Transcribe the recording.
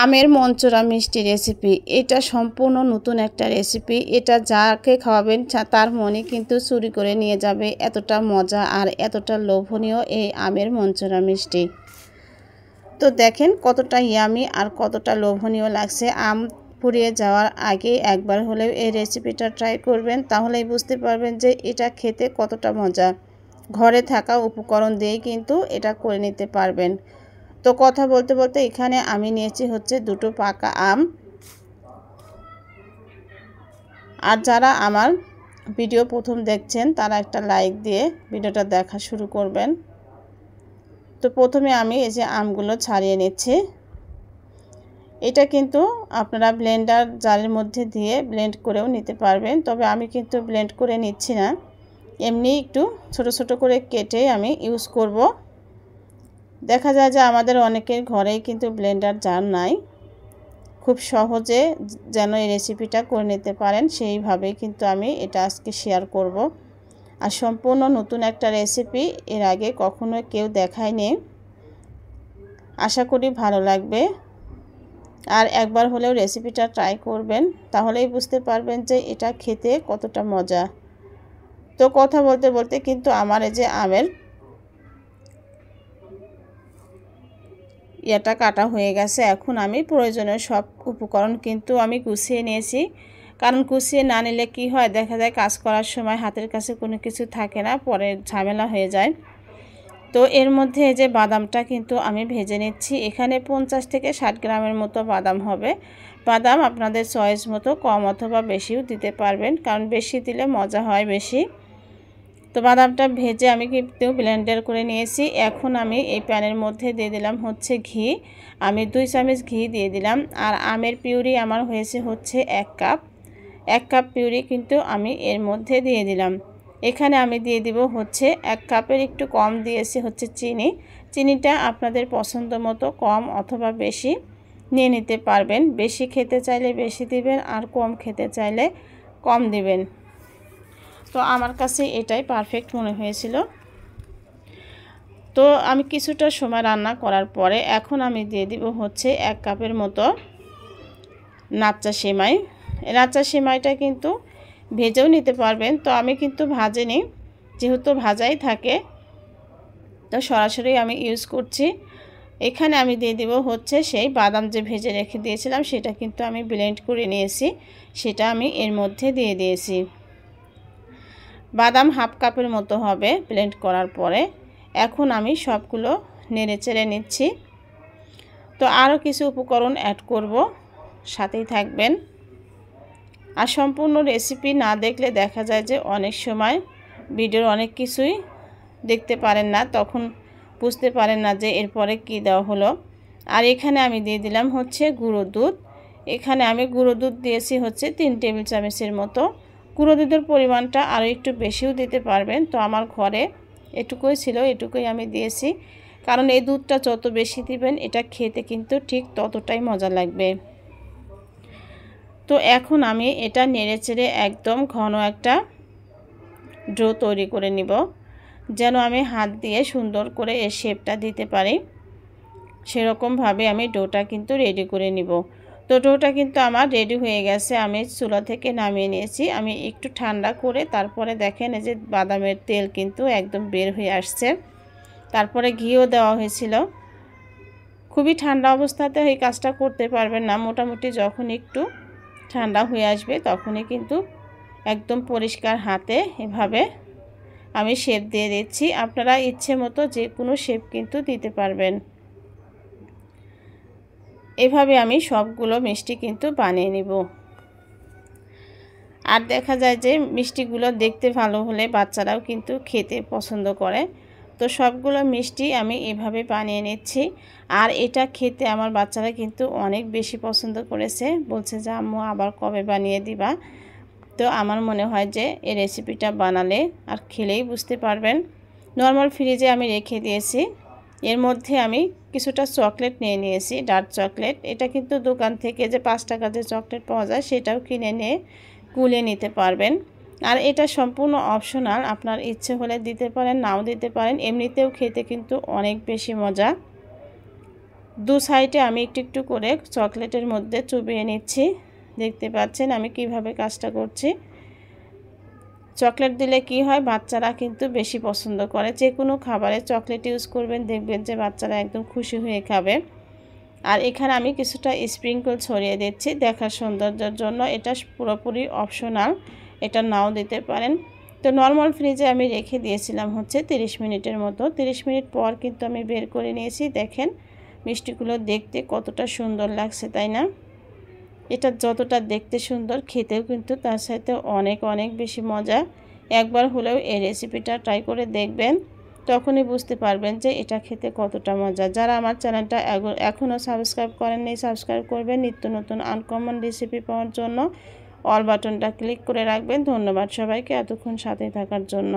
আমের মঞ্চরা মিষ্টি রেসিপি, এটা সম্পূর্ণ নতুন একটা রেসিপি। এটা যাকে খাওয়াবেন তার মনে কিন্তু চুরি করে নিয়ে যাবে, এতটা মজা আর এতটা লোভনীয় এই আমের মঞ্চরা মিষ্টি। তো দেখেন কতটা ইয়ামি আর কতটা লোভনীয় লাগছে। আম ফুরিয়ে যাওয়ার আগে একবার হলেও এই রেসিপিটা ট্রাই করবেন, তাহলেই বুঝতে পারবেন যে এটা খেতে কতটা মজা। ঘরে থাকা উপকরণ দিয়েই কিন্তু এটা করে নিতে পারবেন। তো কথা বলতে বলতে এখানে আমি নিয়েছি হচ্ছে 2টো পাকা আম। আর যারা আমার ভিডিও প্রথম দেখছেন তারা একটা লাইক দিয়ে ভিডিওটা দেখা শুরু করবেন। তো প্রথমে আমি এই যে আমগুলো ছাড়িয়ে নিচ্ছি। এটা কিন্তু আপনারা ব্লেন্ডার জারের মধ্যে দিয়ে ব্লেন্ড করেও নিতে পারবেন, তবে আমি কিন্তু ব্লেন্ড করে নিচ্ছি না, এমনি একটু ছোট ছোট করে কেটে আমি ইউজ করব। দেখা যায় যে আমাদের অনেকের ঘরেই কিন্তু ব্লেন্ডার জার নাই, খুব সহজে যেন এই রেসিপিটা করে নিতে পারেন সেইভাবেই কিন্তু আমি এটা আজকে শেয়ার করব। আর সম্পূর্ণ নতুন একটা রেসিপি, এর আগে কখনো কেউ দেখায়নি। আশা করি ভালো লাগবে। আর একবার হলেও রেসিপিটা ট্রাই করবেন, তাহলেই বুঝতে পারবেন যে এটা খেতে কতটা মজা। তো কথা বলতে বলতে কিন্তু আমার এই যে আমের এটা কাটা হয়ে গেছে। এখন আমি প্রয়োজনীয় সব উপকরণ কিন্তু আমি গুছিয়ে নিয়েছি, কারণ গুছিয়ে না নিলে কি হয়, দেখা যায় কাজ করার সময় হাতের কাছে কোনো কিছু থাকে না, পরে ঝামেলা হয়ে যায়। তো এর মধ্যে এই যে বাদামটা কিন্তু আমি ভেজে নিচ্ছি। এখানে 50 থেকে 60 গ্রামের মতো বাদাম হবে। বাদাম আপনাদের চয়েস মতো কম অথবা বেশিও দিতে পারবেন, কারণ বেশি দিলে মজা হয় বেশি। তো বাদামটা ভেজে আমি কিন্তু ব্লেন্ডার করে নিয়েছি। এখন আমি এই প্যানের মধ্যে দিয়ে দিলাম হচ্ছে ঘি। আমি 2 চামচ ঘি দিয়ে দিলাম। আর আমের পিউরি আমার হয়েছে হচ্ছে 1 কাপ। 1 কাপ পিউরি কিন্তু আমি এর মধ্যে দিয়ে দিলাম। এখানে আমি দিয়ে দিব হচ্ছে 1 কাপের একটু কম দিয়েছি হচ্ছে চিনি। চিনিটা আপনাদের পছন্দ মতো কম অথবা বেশি নিয়ে নিতে পারবেন। বেশি খেতে চাইলে বেশি দিবেন, আর কম খেতে চাইলে কম দিবেন। তো আমার কাছে এটাই পারফেক্ট মনে হয়েছিল। তো আমি কিছুটা সময় রান্না করার পরে এখন আমি দিয়ে দিব হচ্ছে 1 কাপের মতো নাচ্চা সেমাই। নাচ্চা সেমাইটা কিন্তু ভেজেও নিতে পারবেন, তো আমি কিন্তু ভাজিনি, যেহেতু ভাজাই থাকে তো সরাসরি আমি ইউজ করছি। এখানে আমি দিয়ে দিব হচ্ছে সেই বাদাম যে ভেজে রেখে দিয়েছিলাম, সেটা কিন্তু আমি ব্লেন্ড করে নিয়েছি, সেটা আমি এর মধ্যে দিয়ে দিয়েছি। বাদাম 1/2 কাপের মতো হবে ব্লেন্ড করার পরে। এখন আমি সবগুলো নেড়েচেড়ে নিচ্ছি। তো আরও কিছু উপকরণ অ্যাড করব, সাথেই থাকবেন। আর সম্পূর্ণ রেসিপি না দেখলে দেখা যায় যে অনেক সময় ভিডিওর অনেক কিছুই দেখতে পারেন না, তখন বুঝতে পারেন না যে এরপরে কি দেওয়া হলো। আর এখানে আমি দিয়ে দিলাম হচ্ছে গুঁড়ো দুধ। এখানে আমি গুঁড়ো দুধ দিয়েছি হচ্ছে 3 টেবিল চামচের মতো। গুঁড়ো দুধের পরিমাণটা আরও একটু বেশিও দিতে পারবেন, তো আমার ঘরে এটুকুই ছিল, এটুকুই আমি দিয়েছি। কারণ এই দুধটা যত বেশি দিবেন এটা খেতে কিন্তু ঠিক ততটাই মজা লাগবে। তো এখন আমি এটা নেড়েচেড়ে একদম ঘন একটা ডো তৈরি করে নিব, যেন আমি হাত দিয়ে সুন্দর করে এর শেপটা দিতে পারি। সেরকমভাবে আমি ডোটা কিন্তু রেডি করে নিব। তো ডোটা কিন্তু আমার রেডি হয়ে গেছে, আমি চুলা থেকে নামিয়ে নিয়েছি। আমি একটু ঠান্ডা করে তারপরে দেখেন এই যে বাদামের তেল কিন্তু একদম বের হয়ে আসছে। তারপরে ঘিও দেওয়া হয়েছিল। খুবই ঠান্ডা অবস্থাতে এই কাজটা করতে পারবেন না, মোটামুটি যখন একটু ঠান্ডা হয়ে আসবে তখনই কিন্তু একদম পরিষ্কার হাতে এভাবে আমি শেপ দিয়ে দিচ্ছি। আপনারা ইচ্ছে মতো যে কোনো শেপ কিন্তু দিতে পারবেন। এভাবে আমি সবগুলো মিষ্টি কিন্তু বানিয়ে নিব। আর দেখা যায় যে মিষ্টিগুলো দেখতে ভালো হলে বাচ্চারাও কিন্তু খেতে পছন্দ করে। তো সবগুলো মিষ্টি আমি এভাবে বানিয়ে নিচ্ছি। আর এটা খেতে আমার বাচ্চারা কিন্তু অনেক বেশি পছন্দ করেছে, বলছে যে আম্মু আবার কবে বানিয়ে দিবা। তো আমার মনে হয় যে এই রেসিপিটা বানালে আর খেলেই বুঝতে পারবেন। নর্মাল ফ্রিজে আমি রেখে দিয়েছি। এর মধ্যে আমি কিছুটা চকলেট নিয়ে নিয়েছি, ডার্ক চকলেট। এটা কিন্তু দোকান থেকে যে 5 টাকার যে চকলেট পাওয়া যায় সেটাও কিনে নিয়ে গুলিয়ে নিতে পারবেন। আর এটা সম্পূর্ণ অপশনাল, আপনার ইচ্ছে হলে দিতে পারেন, নাও দিতে পারেন। এমনিতেও খেতে কিন্তু অনেক বেশি মজা। দু সাইডে আমি একটু একটু করে চকলেটের মধ্যে চুবিয়ে নিচ্ছি। দেখতে পাচ্ছেন আমি কিভাবে কাজটা করছি। চকলেট দিলে কি হয়, বাচ্চারা কিন্তু বেশি পছন্দ করে। যে কোনো খাবারে চকলেট ইউজ করবেন, দেখবেন যে বাচ্চারা একদম খুশি হয়ে খাবে। আর এখানে আমি কিছুটা স্প্রিঙ্কল ছড়িয়ে দিচ্ছি দেখার সৌন্দর্যের জন্য। এটা পুরোপুরি অপশনাল, এটা নাও দিতে পারেন। তো নর্মাল ফ্রিজে আমি রেখে দিয়েছিলাম হচ্ছে 30 মিনিটের মতো। 30 মিনিট পর কিন্তু আমি বের করে নিয়েছি। দেখেন মিষ্টিগুলো দেখতে কতটা সুন্দর লাগছে, তাই না? এটা যতটা দেখতে সুন্দর, খেতেও কিন্তু তার সাথে অনেক অনেক বেশি মজা। একবার হলেও এই রেসিপিটা ট্রাই করে দেখবেন, তখনই বুঝতে পারবেন যে এটা খেতে কতটা মজা। যারা আমার চ্যানেলটা এখনও সাবস্ক্রাইব করেননি, সাবস্ক্রাইব করবেন নিত্য নতুন আনকমন রেসিপি পাওয়ার জন্য। অল বাটনটা ক্লিক করে রাখবেন। ধন্যবাদ সবাইকে এতক্ষণ সাথে থাকার জন্য।